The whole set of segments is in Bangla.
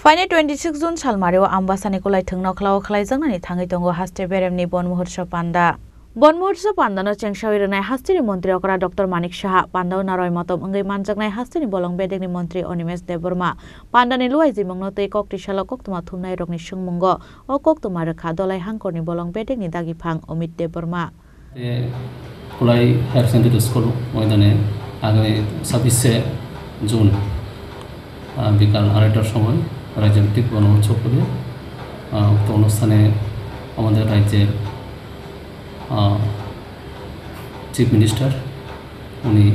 Faine 26 June Salmario Ambasani Kulai Tungno Klau Klaizang Tangi Tongo Haste Beremni Bon Muhurso Panda. Bon Muhurso Panda no Chengshawiranai Hastini Montri Okra Dr. Manik Shaha Panda Naroi Matom Ungai Manjaknai Hastini Bolong Bedegni Montri Onimes Deburma Panda ni Luai Zimongno Tei Kokti Shala Koktuma Thumnai Rokni Shungmungo O Koktuma Rekha Dolai Hangkorni Bolong Bedegni Dagipang Omit Deburma Kulai Higher Secondary School ময়দানে আগামী 26 জুন বিকাল 8টার সময় রাজ্যভিত্তিক গণউৎসব হবে। উক্ত অনুষ্ঠানে আমাদের রাজ্যের চিফ মিনিস্টার উনি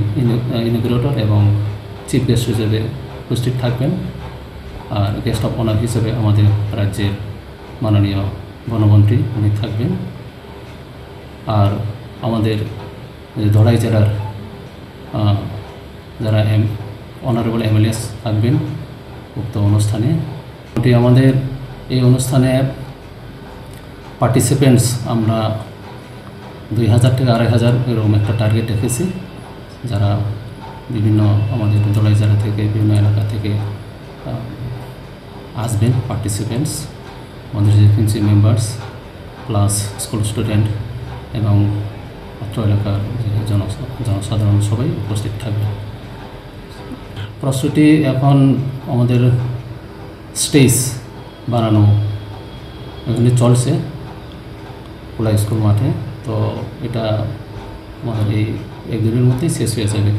ইনগ্রেটর এবং চিফ গেস্ট হিসেবে উপস্থিত থাকবেন। আর গেস্ট অফ অনার হিসেবে আমাদের রাজ্যের মাননীয় বনমন্ত্রী উনি থাকবেন। আর আমাদের ধলাই জেলার যারা অনারেবল এমএলএস থাকবেন উক্ত অনুষ্ঠানে। আমাদের এই অনুষ্ঠানে পার্টিসিপেন্টস আমরা 2000 থেকে 2500 এরকম একটা টার্গেট রেখেছি, যারা বিভিন্ন আমাদের ধলাই জেলা থেকে বিভিন্ন এলাকা থেকে আসবেন পার্টিসিপেন্টস, আমাদের agency members plus school student এবং অত্র এলাকার জনসাধারণ সবাই উপস্থিত থাকবে। প্রস্তুতি এখন আমাদের স্টেজ বানানো এখানে চলছে কুলাই স্কুল মাঠে। তো এটা আমাদের এই এক দিনের মধ্যেই শেষ হয়ে যাবে।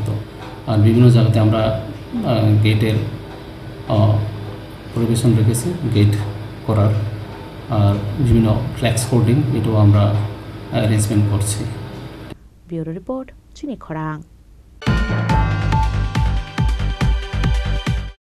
তো আর বিভিন্ন জায়গাতে আমরা গেটের পরিবেশন রেখেছি, গেট করার আর বিভিন্ন ফ্ল্যাক্স হোল্ডিং এটাও আমরা অ্যারেঞ্জমেন্ট করছি। ব্যুরো রিপোর্ট চিনি খরাং।